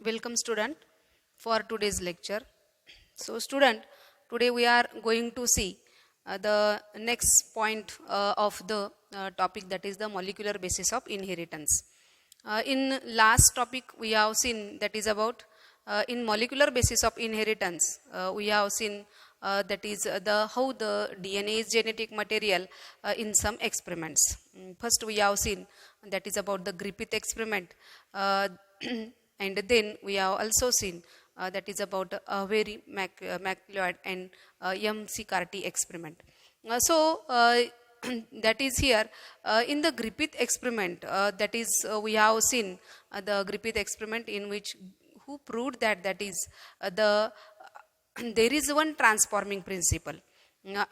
Welcome student for today's lecture. So student, today we are going to see the next point of the topic, that is the molecular basis of inheritance. In last topic we have seen that is about in molecular basis of inheritance. We have seen that is the how the DNA is genetic material in some experiments. First we have seen that is about the Griffith experiment. And then we have also seen that is about Avery McLeod and McCarthy experiment. That is here in the Griffith experiment, that is we have seen the Griffith experiment in which who proved that is the there is one transforming principle.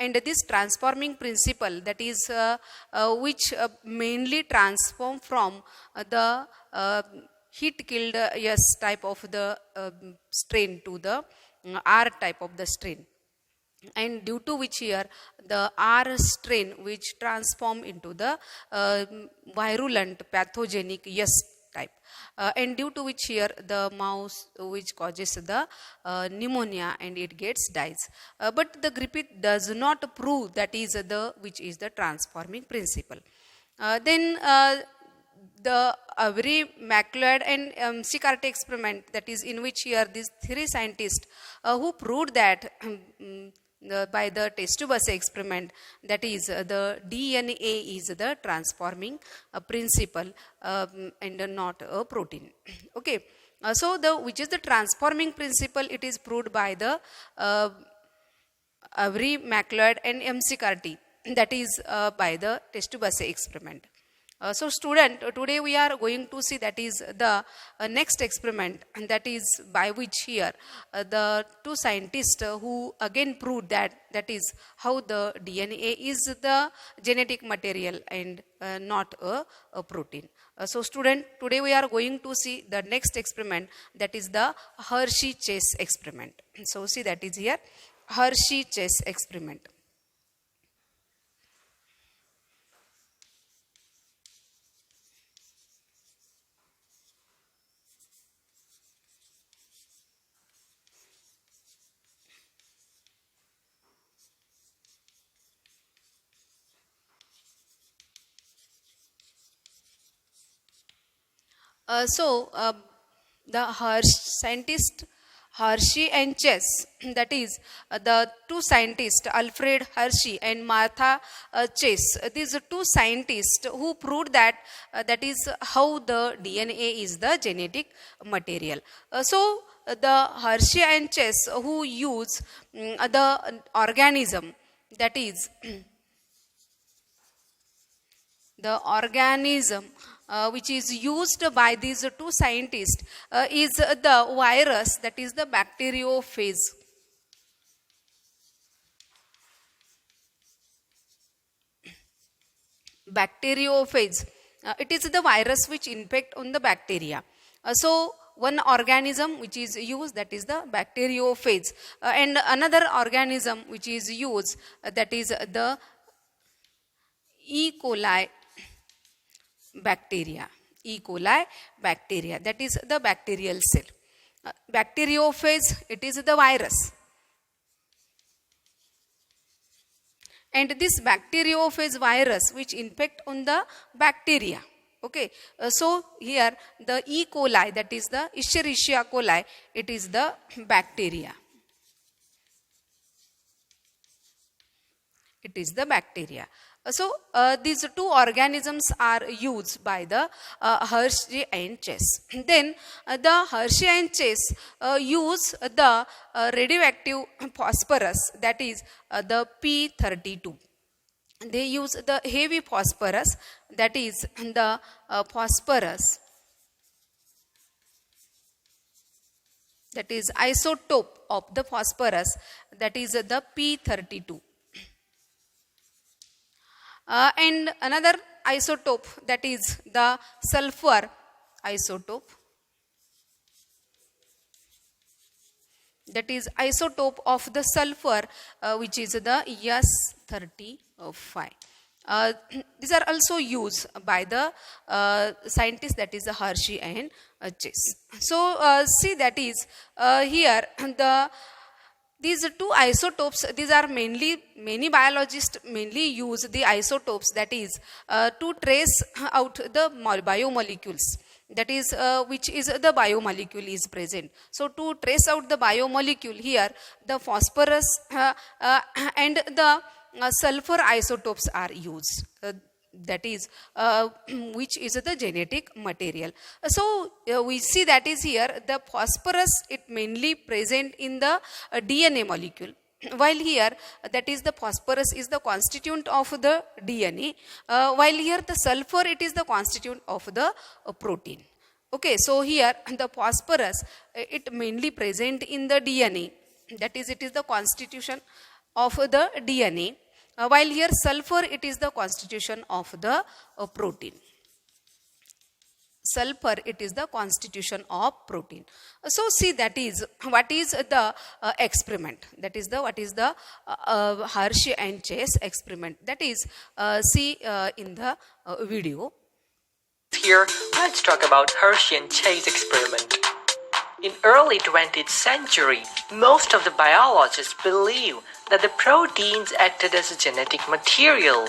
And this transforming principle, that is which mainly transform from the heat killed S type of the strain to the R type of the strain, and due to which here the R strain which transform into the virulent pathogenic S type, and due to which here the mouse which causes the pneumonia and it gets dies. But the Griffith does not prove that is the which is the transforming principle. Then the Avery McLeod and McCarthy experiment, that is in which here these three scientists who proved that by the test tube assay experiment, that is the DNA is the transforming principle and not a protein. Okay, so the which is the transforming principle, it is proved by the Avery McLeod and McCarthy, that is by the test tube assay experiment. So student, today we are going to see that is the next experiment, and that is by which here the two scientists who again proved that is how the DNA is the genetic material and not a protein. So student, today we are going to see the next experiment, that is the Hershey-Chase experiment. So see, that is here Hershey-Chase experiment. The scientist Hershey and Chase, that is the two scientists Alfred Hershey and Martha Chase, these two scientists who proved that that is how the DNA is the genetic material. The Hershey and Chase who use the organism, that is the organism which is used by these two scientists is the virus, that is the bacteriophage. Bacteriophage, it is the virus which infect on the bacteria. So one organism which is used, that is the bacteriophage, and another organism which is used, that is the E. coli bacteria. E. coli bacteria, that is the bacterial cell. Bacteriophage, it is the virus, and this bacteriophage virus which infect on the bacteria. Okay, so here the E. coli, that is the Escherichia coli, it is the bacteria. It is the bacteria. So these two organisms are used by the Hershey and Chase. Then the Hershey and Chase use the radioactive phosphorus, that is the P32. They use the heavy phosphorus, that is the phosphorus, that is isotope of the phosphorus, that is the P32. And another isotope, that is the sulfur isotope, that is isotope of the sulfur which is the S35. These are also used by the scientists, that is the Hershey and Chase. So see, that is here the these two isotopes, these are mainly, many biologists mainly use the isotopes, that is to trace out the biomolecules, that is which is the biomolecule is present. So to trace out the biomolecule, here the phosphorus and the sulfur isotopes are used, that is which is the genetic material. So we see, that is here the phosphorus, it mainly present in the DNA molecule, while here that is the phosphorus is the constituent of the DNA, while here the sulfur, it is the constituent of the protein. Okay, so here the phosphorus, it mainly present in the DNA, that is it is the constitution of the DNA, while here sulfur, it is the constitution of the protein. Sulfur, it is the constitution of protein. So see, that is what is the experiment, that is the what is the Hershey and Chase experiment, that is see in the video. Here, let's talk about Hershey and Chase experiment. In early 20th century, most of the biologists believed that the proteins acted as a genetic material.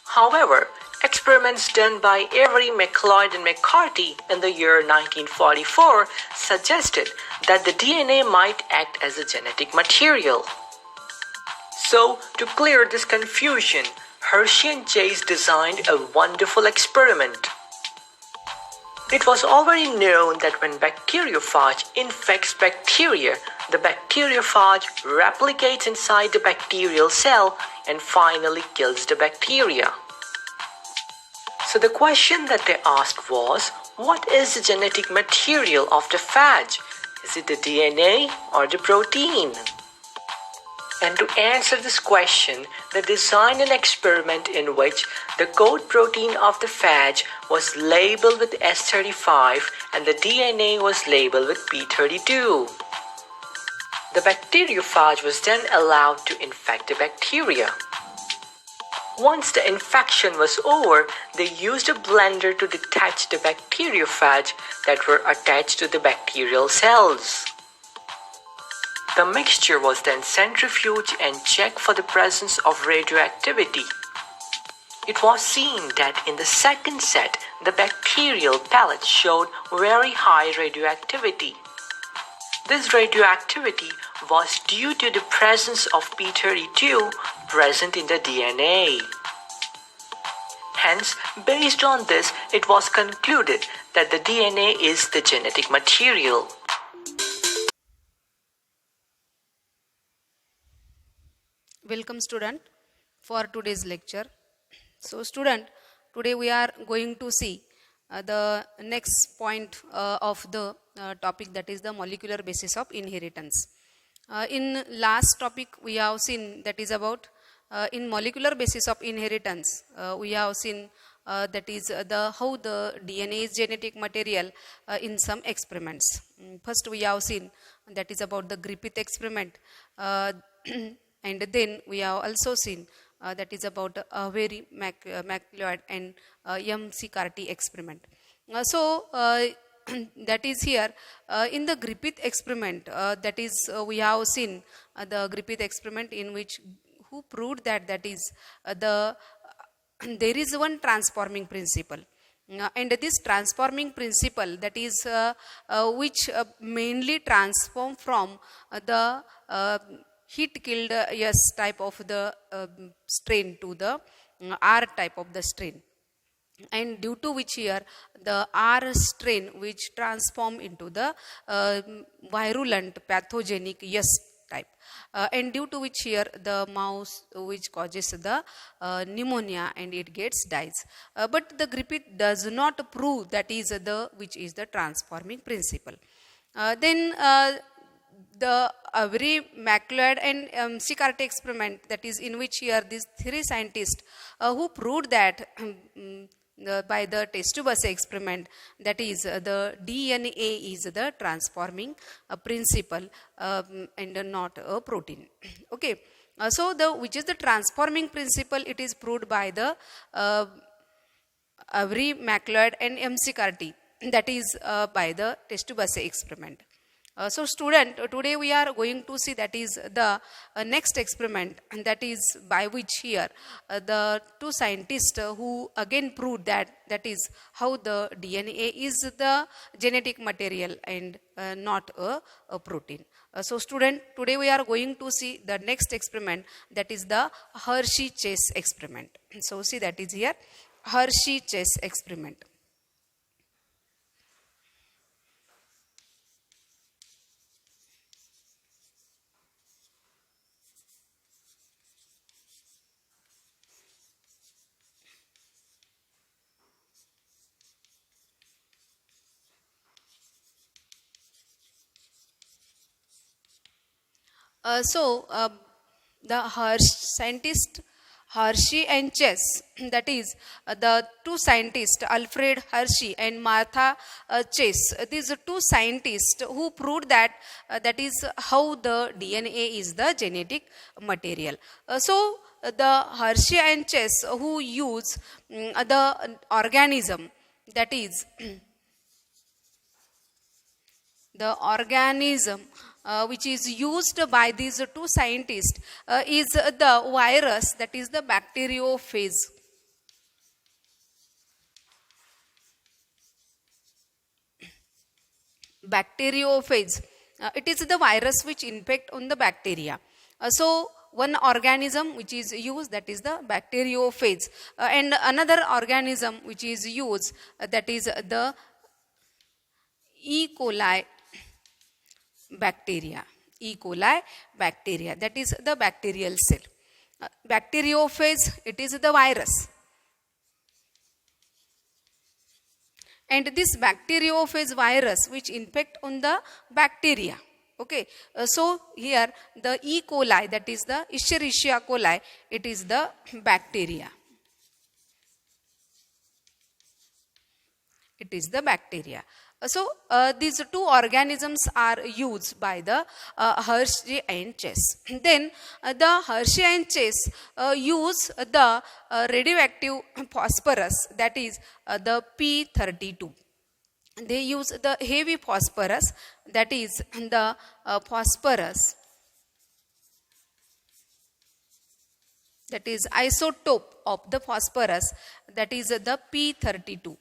However, experiments done by Avery, McLeod, and McCarthy in the year 1944 suggested that the DNA might act as a genetic material. So, to clear this confusion, Hershey and Chase designed a wonderful experiment. It was already known that when bacteriophage infects bacteria, the bacteriophage replicates inside the bacterial cell and finally kills the bacteria. So the question that they asked was, what is the genetic material of the phage? Is it the DNA or the protein? And to answer this question, they designed an experiment in which the code protein of the phage was labeled with S35 and the DNA was labeled with P32. The bacteriophage was then allowed to infect the bacteria. Once the infection was over, they used a blender to detach the bacteriophage that were attached to the bacterial cells. The mixture was then centrifuged and checked for the presence of radioactivity. It was seen that in the second set, the bacterial pellets showed very high radioactivity. This radioactivity was due to the presence of P32 present in the DNA. Hence, based on this, it was concluded that the DNA is the genetic material. Welcome student for today's lecture. So student, today we are going to see the next point of the topic, that is the molecular basis of inheritance. In last topic we have seen, that is about in molecular basis of inheritance, we have seen that is the how the DNA is genetic material in some experiments. First we have seen, that is about the Griffith experiment, and then we have also seen that is about Avery, McLeod and McCarthy experiment. So that is here in the Griffith experiment, that is we have seen the Griffith experiment in which who proved that that is the there is one transforming principle. And this transforming principle, that is which mainly transform from the heat killed S type of the strain to the R type of the strain, and due to which here the R strain which transform into the virulent pathogenic S type, and due to which here the mouse which causes the pneumonia and it gets dies. But the Griffith does not prove that is the which is the transforming principle. Then the Avery, McLeod and McCarthy experiment, that is in which here these three scientists who proved that by the test tube assay experiment, that is the DNA is the transforming principle and not a protein. Okay, So the which is the transforming principle, it is proved by the Avery, MacLeod and McCarthy, that is by the test-tube experiment. So student, today we are going to see that is the next experiment, and that is by which here the two scientists who again proved that is how the DNA is the genetic material and not a protein. So student, today we are going to see the next experiment, that is the Hershey-Chase experiment. So see, that is here Hershey-Chase experiment. The scientist Hershey and Chase, that is the two scientists Alfred Hershey and Martha Chase. These two scientists who proved that is how the DNA is the genetic material. The Hershey and Chase who use the organism, that is the organism which is used by these two scientists is the virus, that is the bacteriophage. Bacteriophage. It is the virus which infect on the bacteria. So one organism which is used, that is the bacteriophage, and another organism which is used, that is the E. coli bacteria. E. coli bacteria, that is the bacterial cell. Bacteriophage, it is the virus. And this bacteriophage virus which infect on the bacteria. Okay, so here the E. coli, that is the Escherichia coli, it is the bacteria. It is the bacteria. So these two organisms are used by the Hershey and Chase. Then the Hershey and Chase use the radioactive phosphorus, that is the P32. They use the heavy phosphorus, that is the phosphorus, that is isotope of the phosphorus, that is the P32.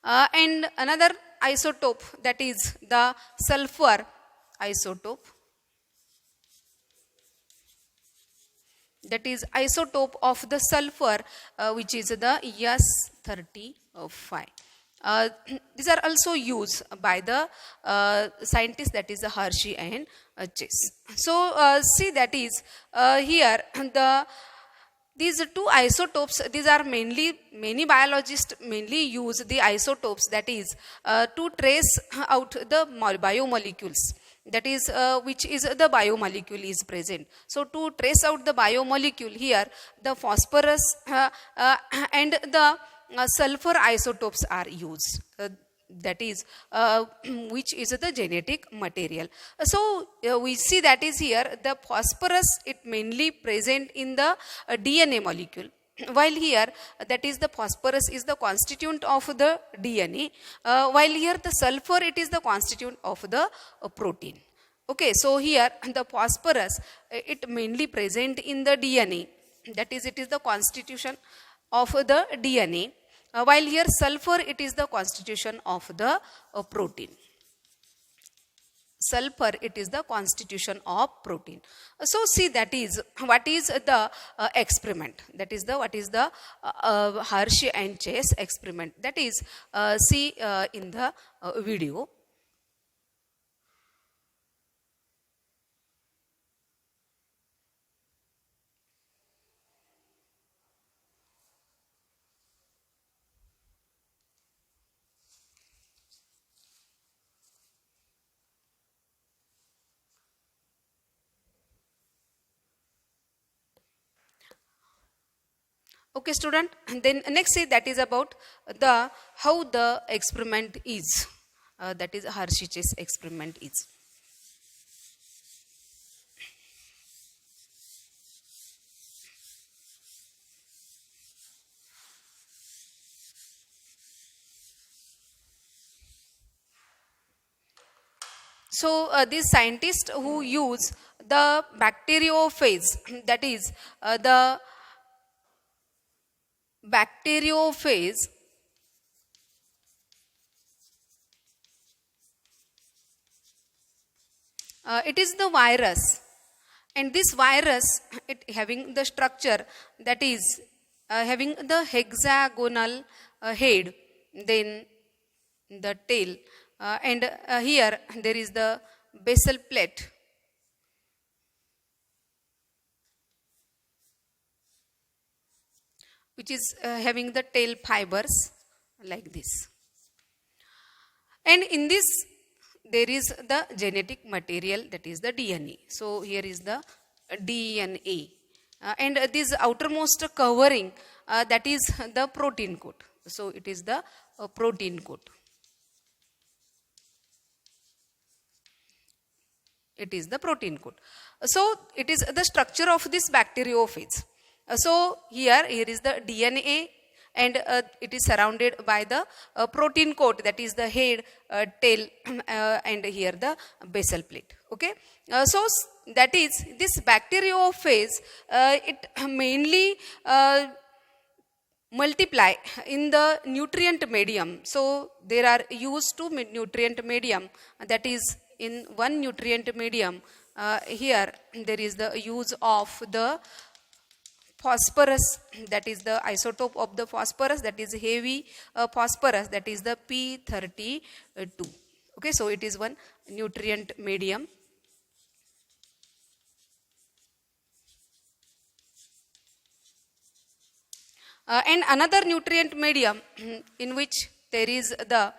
And another isotope, that is the sulfur isotope, that is isotope of the sulfur which is the S35. These are also used by the scientists, that is the Hershey and Chase. So see, that is here these two isotopes, these are many biologists mainly use the isotopes, that is to trace out the biomolecules, that is which is the biomolecule is present. So to trace out the biomolecule, here the phosphorus and the sulfur isotopes are used. That is which is the genetic material. So we see, that is here the phosphorus, it mainly present in the DNA molecule, while here that is the phosphorus is the constituent of the DNA, while here the sulfur, it is the constituent of the protein. Okay, so here the phosphorus, it mainly present in the DNA, that is it is the constitution of the DNA, while here sulfur, it is the constitution of the protein. Sulfur, it is the constitution of protein. So see, that is what is the experiment, that is the what is the Hershey and Chase experiment, that is see in the video. Okay, student, and then next say that is about the how the experiment is, that is Hershey-Chase experiment is. So these scientists who use the bacteriophage, that is the bacteriophage, it is the virus, and this virus, it having the structure that is having the hexagonal head, then the tail, and here there is the basal plate, which is having the tail fibers like this. And in this there is the genetic material, that is the DNA. So here is the DNA, and this outermost covering, that is the protein coat. So it is the protein coat. It is the protein coat. So it is the structure of this bacteriophage. So here is the DNA, and it is surrounded by the protein coat, that is the head, tail, and here the basal plate. Okay, so that is this bacteriophage, it mainly multiply in the nutrient medium. So there are used two nutrient medium, that is in one nutrient medium, here there is the use of the phosphorus, that is the isotope of the phosphorus, that is heavy phosphorus, that is the P32. Okay, so it is one nutrient medium. And another nutrient medium in which there is the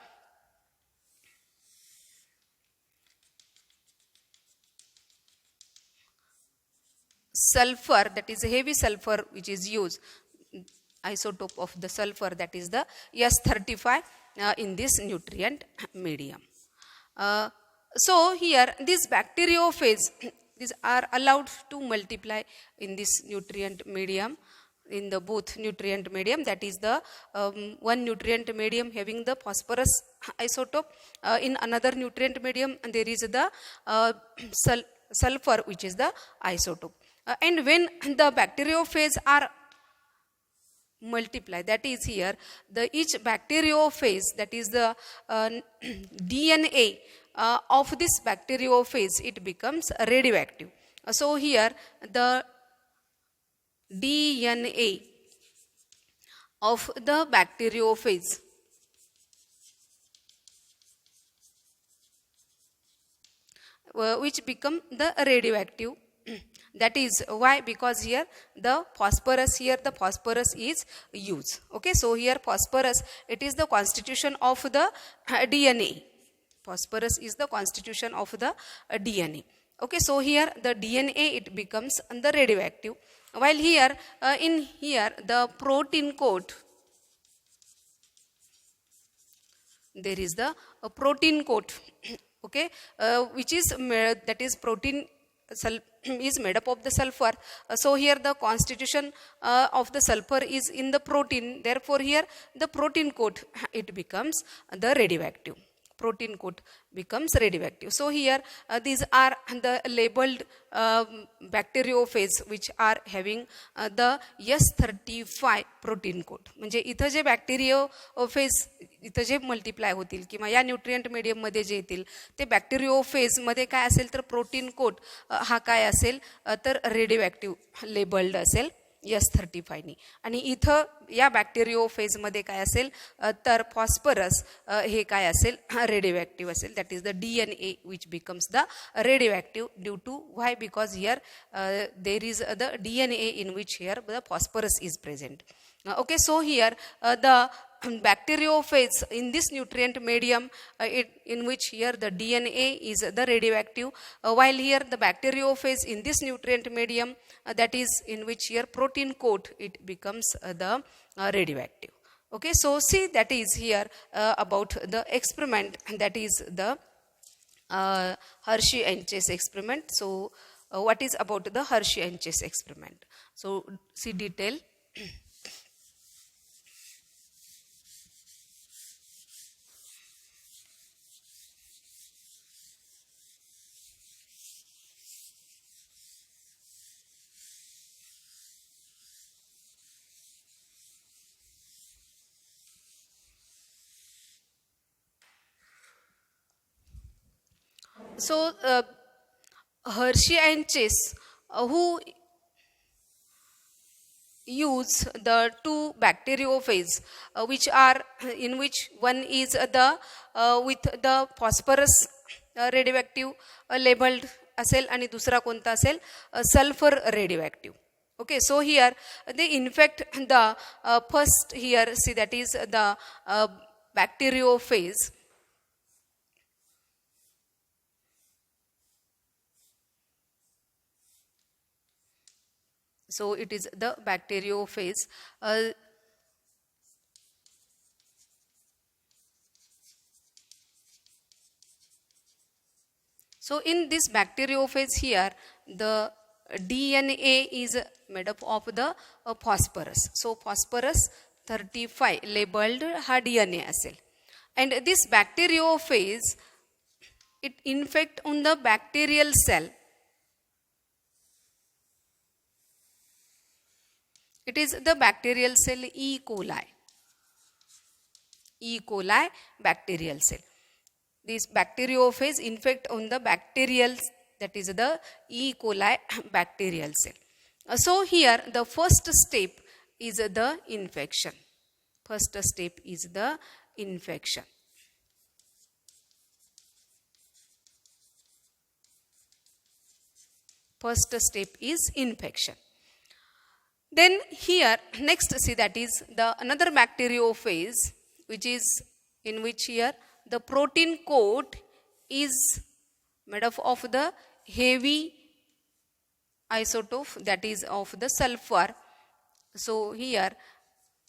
sulfur, that is heavy sulfur, which is used, isotope of the sulfur, that is the S35, in this nutrient medium. So here this bacteriophage, these are allowed to multiply in this nutrient medium, in the both nutrient medium, that is the one nutrient medium having the phosphorus isotope, in another nutrient medium and there is the sulfur, which is the isotope. And when the bacteriophage are multiply, that is here the each bacteriophage, that is the DNA of this bacteriophage, it becomes radioactive. So here the DNA of the bacteriophage which become the radioactive. That is why, because here the phosphorus is used. Okay, so here phosphorus, it is the constitution of the DNA. Phosphorus is the constitution of the DNA. Okay, so here the DNA, it becomes the radioactive, while here in here the protein coat, there is the protein coat. Okay, which is that is protein is made up of the sulfur. So here the constitution of the sulfur is in the protein, therefore here the protein coat, it becomes the radioactive. Protein coat becomes radioactive. So here these are the labeled bacteriophage which are having the S35 protein coat. म्हणजे इथं जे बॅक्टेरियोफेज इथं जे multiply होतील किंवा या nutrient medium मध्ये जे येतील ते बॅक्टेरियोफेज मध्ये काय असेल तर प्रोटीन कोट हा काय असेल तर रेडिओ लेबल्ड असेल S35 नी. आणि इथं या बॅक्टेरियोफेजमध्ये काय असेल तर फॉस्फरस हे काय असेल रेडिओ असेल. That is the DNA which becomes the radio due to why, because here there is the DNA in which here the phosphorus is present. Okay, so here the bacteriophage in this nutrient medium, in which here the DNA is the radioactive, while here the bacteriophage in this nutrient medium, that is in which here protein coat, it becomes the radioactive. Okay, so see, that is here about the experiment, that is the Hershey and Chase experiment. So what is about the Hershey and Chase experiment? So see detail. So Hershey and Chase, who use the two bacteriophage, which are in which one is the with the phosphorus radioactive labeled असेल आणि दुसरा कोणता असेल sulfur radioactive. Okay, so here they infect the first here, see, that is the bacteriophage. So it is the bacteriophage. So in this bacteriophage here, the DNA is made up of the phosphorus. So phosphorus 35 labeled हा DNA असेल. And this bacteriophage, it infect on the bacterial cell. It is the bacterial cell E. coli. E. coli bacterial cell. This bacteriophage infect on the bacterial, that is the E. coli bacterial cell. So here the first step is the infection. First step is the infection. First step is infection. Then here next, see, that is the another bacteriophage, which is in which here the protein coat is made up of the heavy isotope, that is of the sulfur. So here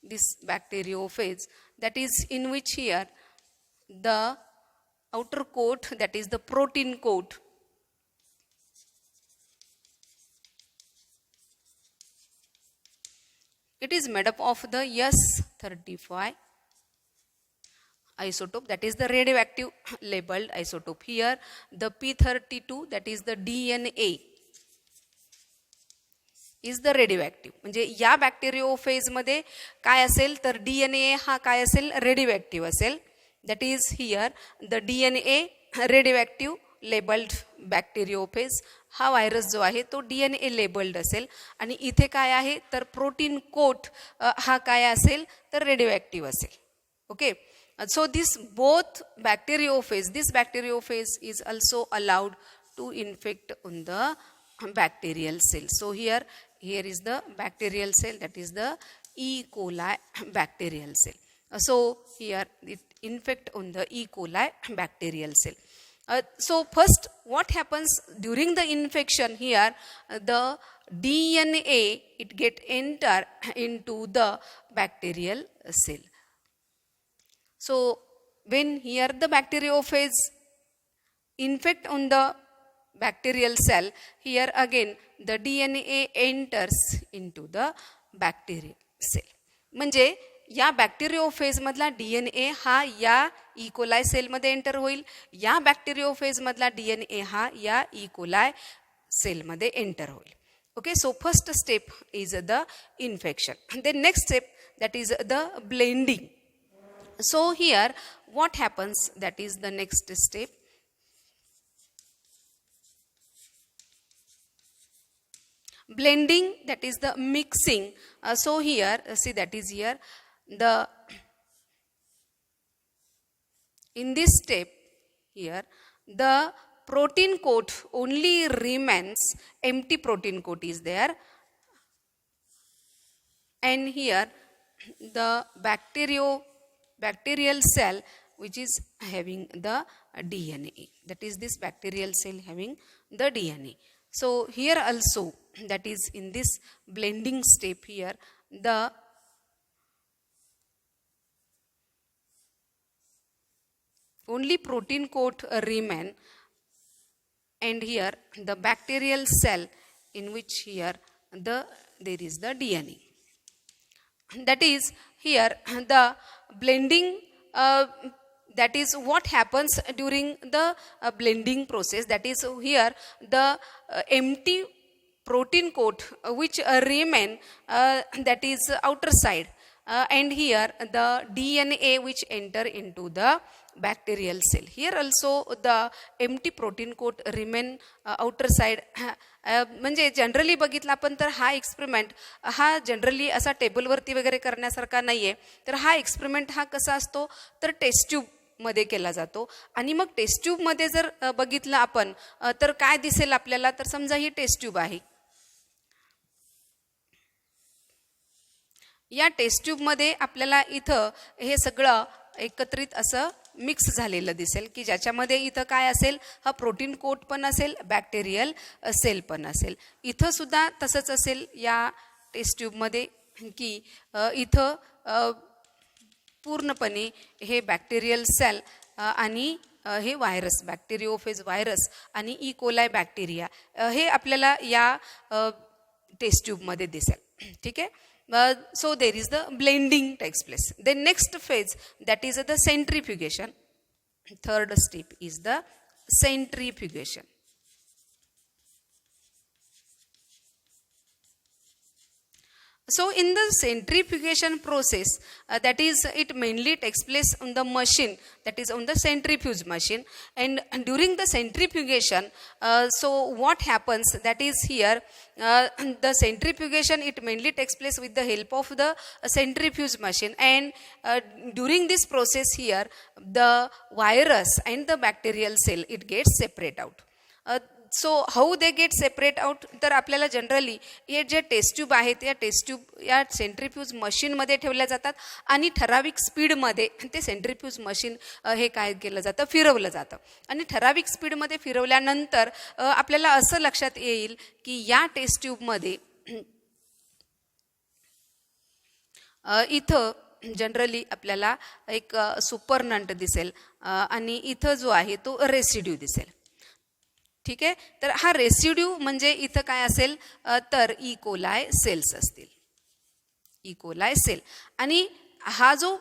this bacteriophage, that is in which here the outer coat, that is the protein coat, it is made up of the S35 isotope, that is the radioactive labeled isotope. Here the P32, that is the DNA, is the radioactive. म्हणजे या बॅक्टेरियोफेज मध्ये काय असेल तर DNA हा काय असेल radioactive असेल. That is here the DNA radioactive labelled bacteriophage. हा व्हायरस जो आहे तो DNA लेबल्ड असेल आणि इथे काय आहे तर प्रोटीन कोट हा काय असेल तर रेडिओएक्टिव्ह असेल. Okay, so this both bacteriophage, this bacteriophage is also allowed to infect on the bacterial cell. So here is the bacterial cell, that is the E. coli bacterial cell. So here it infect on the E. coli bacterial cell. So first what happens during the infection, here the DNA it get enter into the bacterial cell. So when here the bacteriophage infect on the bacterial cell, here again the DNA enters into the bacterial cell. म्हणजे या बॅक्टेरियोफेज मधला DNA हा या E. coli cell मध्ये enter होईल, या बॅक्टेरियोफेज मधला DNA हा या E. coli सेल मध्ये एंटर होईल. Okay, so first step is the infection. Then next step, that is the blending. So here what happens, that is the next step. Blending, that is the mixing. So here see, that is here the in this step here the protein coat only remains, empty protein coat is there, and here the bacterial cell which is having the DNA, that is this bacterial cell having the DNA. So here also, that is in this blending step, here the only protein coat remain, and here the bacterial cell in which here there is the DNA. That is here the blending, that is what happens during the blending process, that is here the empty protein coat which remain, that is outer side, and here the DNA which enter into the bacterial cell. Here also the empty protein coat remain outer side. म्हणजे generally बघितलं आपण तर हा experiment हा generally असा टेबलवरती वगैरे करण्यासारखा नाही आहे. तर हा एक्सपेरिमेंट हा कसा असतो तर टेस्ट ट्यूबमध्ये केला जातो. आणि मग टेस्ट ट्यूबमध्ये जर बघितलं आपण तर काय दिसेल आपल्याला, तर समजा ही टेस्ट ट्यूब आहे. या टेस्ट ट्यूबमध्ये आपल्याला इथं हे सगळं एकत्रित असं मिक्स झालेलं दिसेल की ज्याच्यामध्ये इथं काय असेल, हा प्रोटीन कोट पण असेल, बॅक्टेरियल सेल पण असेल. इथं सुद्धा तसंच असेल या टेस्ट ट्यूबमध्ये की इथं पूर्णपणे हे बॅक्टेरियल सेल आणि हे व्हायरस, बॅक्टेरिओफेज व्हायरस आणि ई कोलाय बॅक्टेरिया हे आपल्याला या टेस्ट ट्यूबमध्ये दिसेल. ठीक आहे. So there is the blending takes place. The next phase, that is the centrifugation. Third step is the centrifugation. So in the centrifugation process, that is it mainly takes place on the machine, that is on the centrifuge machine. And during the centrifugation, so what happens, that is here the centrifugation it mainly takes place with the help of the centrifuge machine. And during this process here the virus and the bacterial cell it gets separate out. So how they get separate out, तर आपल्याला generally हे जे test tube आहेत या test tube या सेंट्रिफ्यूज मशीनमध्ये ठेवल्या जातात आणि ठराविक स्पीडमध्ये ते सेंट्रिफ्यूज मशीन हे काय केलं जातं, फिरवलं जातं. आणि ठराविक स्पीडमध्ये फिरवल्यानंतर आपल्याला असं लक्षात येईल की या टेस्ट ट्यूबमध्ये इथं जनरली आपल्याला एक सुपरनंट दिसेल आणि इथं जो आहे तो रेसिड्यू दिसेल. ठीक आहे. तर हा रेसिड्यू म्हणजे इथं काय असेल तर ई कोलाय सेल्स असतील, ई कोलाय सेल. आणि हा जो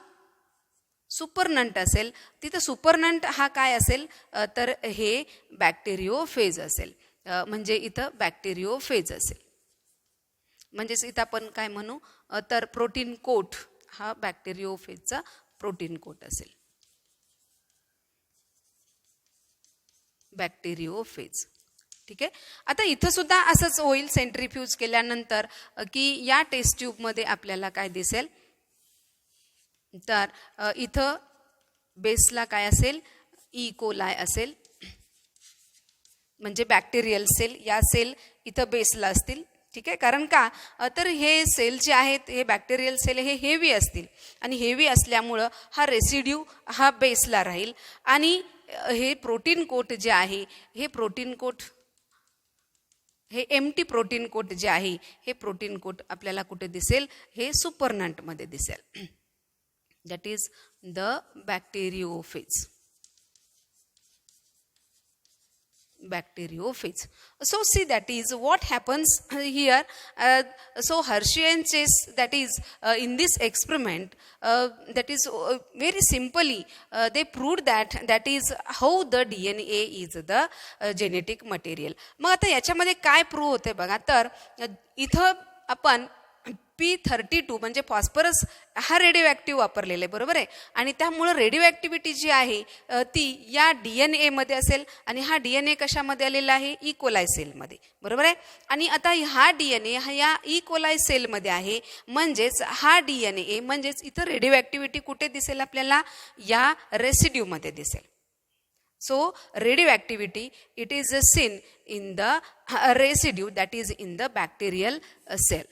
सुपरनंट असेल तिथं सुपरनंट हा काय असेल तर हे बॅक्टेरिओफेज असेल. म्हणजे इथं बॅक्टेरिओफेज असेल. म्हणजेच इथं आपण काय म्हणू तर प्रोटीन कोट हा बॅक्टेरिओफेजचा प्रोटीन कोट असेल, बॅक्टेरिओफेज. ठीक आहे. आता इथं सुद्धा असंच होईल सेंट्रिफ्यूज केल्यानंतर की या टेस्ट ट्यूबमध्ये आपल्याला काय दिसेल तर इथं बेसला काय असेल, ई कोलाय असेल, म्हणजे बॅक्टेरियल सेल. या सेल इथं बेसला असतील. ठीक आहे. कारण का तर हे सेल जे आहेत हे बॅक्टेरियल सेल हे हेवी असतील आणि हेवी असल्यामुळं हा रेसिड्यू हा बेसला राहील. आणि हे प्रोटीन कोट जे आहे हे प्रोटीन कोट हे एम्प्टी प्रोटीन कोट जे आहे हे प्रोटीन कोट आपल्याला कुठे दिसेल, हे सुपरनंटमध्ये दिसेल. That is the bacteriophage, bacteriophage. So see, that is what happens here. So Hershey and Chase, that is in this experiment, that is very simply they proved that is how the DNA is the genetic material. मग आता याच्यामध्ये काय prove होते बघा, तर इथं आपण P32 म्हणजे phosphorus हा रेडिओ ॲक्टिव्ह वापरलेला आहे, बरोबर आहे. आणि त्यामुळं रेडिओ ॲक्टिव्हिटी जी आहे ती या DNA मध्ये असेल आणि हा DNA कशामध्ये आलेला आहे, ई कोलाय सेलमध्ये, बरोबर आहे. आणि आता हा DNA हा या ई कोलाय सेलमध्ये आहे, म्हणजेच हा DNA म्हणजेच इथं रेडिओ ॲक्टिव्हिटी कुठे दिसेल आपल्याला, या रेसिड्यूमध्ये दिसेल. So radioactivity it is seen in the residue, that is in the bacterial cell.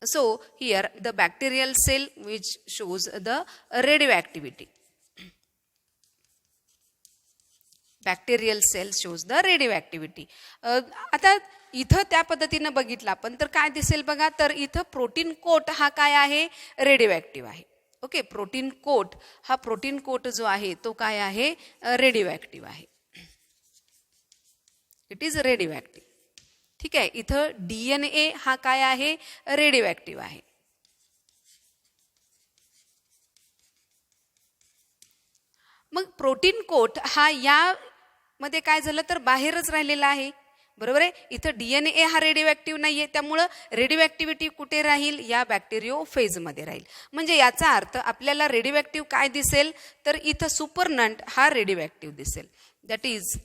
So here the bacterial cell which shows the radioactivity. Bacterial cell shows the radioactivity. आता इथं त्या पद्धतीनं बघितलं आपण तर काय दिसेल बघा, तर इथं प्रोटीन कोट हा काय आहे, रेडिओ आहे. ओके. प्रोटीन कोट हा प्रोटीन कोट जो आहे तो काय आहे, रेडिओ आहे. It is radio active. ठीक आहे. इथं DNA हा काय आहे, रेडिओ ॲक्टिव्ह आहे. मग प्रोटीन कोट हा या मध्ये काय झालं तर बाहेरच राहिलेला आहे, बरोबर आहे. इथं DNA हा रेडिओ ॲक्टिव्ह नाही आहे, त्यामुळं रेडिओ ॲक्टिव्हिटी कुठे राहील, या बॅक्टेरिओफेजमध्ये राहील. म्हणजे याचा अर्थ आपल्याला रेडिओ ॲक्टिव्ह काय दिसेल, तर इथं सुपरनंट हा रेडिओ ॲक्टिव्ह दिसेल. दॅट इज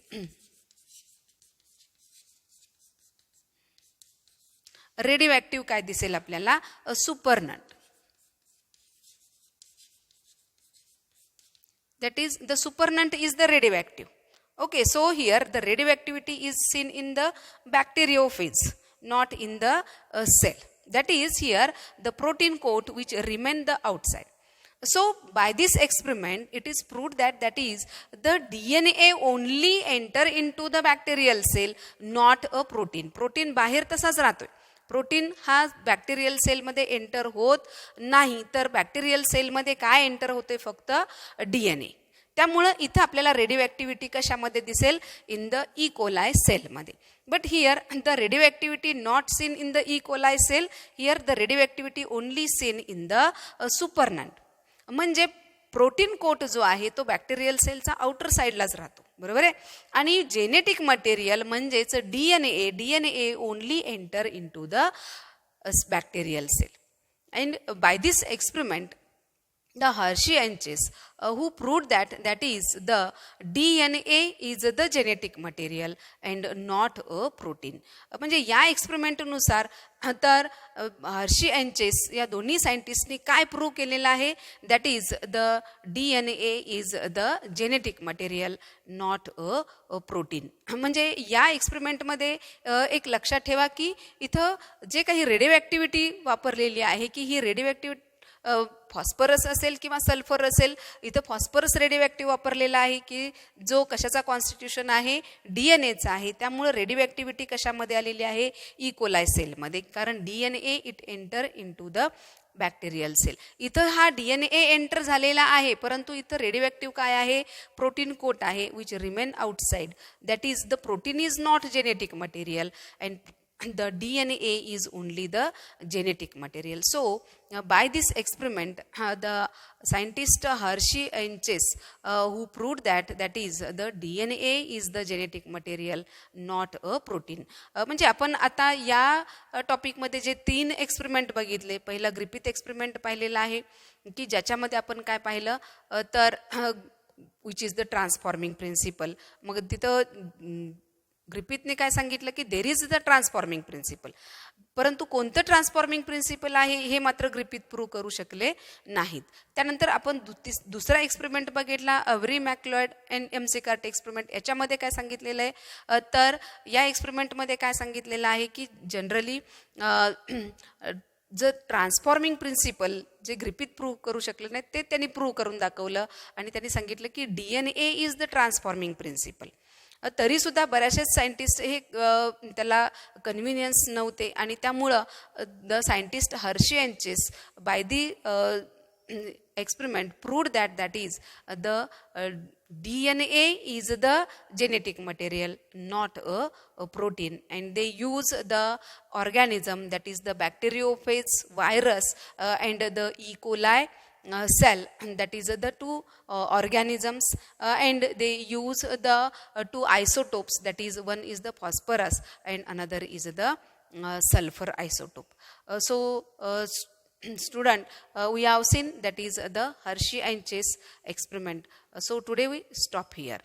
रेडिओ ॲक्टिव्ह काय दिसेल आपल्याला, सुपरनंट. That is, the supernunt is the radioactive. Okay, so here the radioactivity is seen in the bacteriophage, not in the cell. That is, here the protein coat which remain the outside. So by this experiment it is proved that is the DNA only enter into the bacterial cell, not a protein. Protein बाहेर तसाच राहतोय. Protein हा bacterial सेलमध्ये enter होत नाही, तर bacterial सेलमध्ये काय एंटर होते, फक्त DNA. त्यामुळं इथं आपल्याला रेडिओ ॲक्टिव्हिटी कशामध्ये दिसेल, इन द ई कोलाय सेलमध्ये. But here the radioactivity not seen in the E coli cell, here the radioactivity only seen in the supernatant. म्हणजे प्रोटीन कोट जो आहे तो बॅक्टेरियल सेलचा आउटर साईडलाच राहतो, बरोबर आहे. आणि जेनेटिक मटेरियल म्हणजेच DNA only enter into the bacterial cell. And by this experiment the Hershey and Chase who proved that is the DNA is the genetic material and not a protein. म्हणजे या एक्सपेरिमेंटनुसार तर Hershey and chess या दोन्ही सायंटिस्टनी काय prove केलेलं आहे, that is the DNA is the genetic material, not a protein. म्हणजे या एक्सपेरिमेंटमध्ये एक लक्षात ठेवा की इथं जे काही रेडिओ ॲक्टिव्हिटी वापरलेली आहे की ही रेडिओ ॲक्टिव्हिटी फॉस्फरस असेल किंवा सल्फर असेल, इथं फॉस्फरस रेडिओ ॲक्टिव्ह वापरलेला आहे की जो कशाचा कॉन्स्टिट्यूशन आहे, DNAचा आहे. त्यामुळं रेडिओ ॲक्टिव्हिटी कशामध्ये आलेली आहे, ई कोलाय सेलमध्ये, कारण DNA it enter into the bacterial cell. इथं हा DNA एंटर झालेला आहे, परंतु इथं रेडिओ ॲक्टिव्ह काय आहे, प्रोटीन कोट आहे, which remain outside. That is the protein is not genetic material and the DNA is only the genetic material. So by this experiment the scientist Hershey and Chase who proved that is the DNA is the genetic material, not a protein. म्हणजे आपण आता या टॉपिकमध्ये जे 3 experiment बघितले, पहिला Griffith experiment पाहिलेला आहे की ज्याच्यामध्ये आपण काय पाहिलं, तर which is the transforming principle. मग तिथं ग्रिफिथने काय सांगितलं की there is the transforming principle, परंतु कोणतं ट्रान्सफॉर्मिंग प्रिन्सिपल आहे हे मात्र ग्रिफिथ प्रूव्ह करू शकले नाहीत. त्यानंतर आपण दुसरा एक्सपेरिमेंट बघितला, अव्हरी मॅक्लॉइड अँड McCarty एक्सपेरिमेंट. याच्यामध्ये काय सांगितलेलं आहे, तर या एक्सपेरिमेंटमध्ये काय सांगितलेलं आहे की जनरली जर ट्रान्सफॉर्मिंग प्रिन्सिपल जे ग्रिफिथ प्रूव्ह करू शकले नाही ते त्यांनी प्रूव्ह करून दाखवलं आणि त्यांनी सांगितलं की DNA is the transforming principle. तरीसुद्धा बऱ्याचशा सायंटिस्ट हे त्याला कन्व्हिनियन्स नव्हते आणि त्यामुळं the scientist Hershey and Chase by the experiment proved that is the DNA is the genetic material, not a protein, and they use the organism that is the bacteriophage virus and the E. coli cell, that is the two organisms, and they use the 2 isotopes, that is one is the phosphorus and another is the sulfur isotope. Student, we have seen that is the Hershey and Chase experiment. So today we stop here.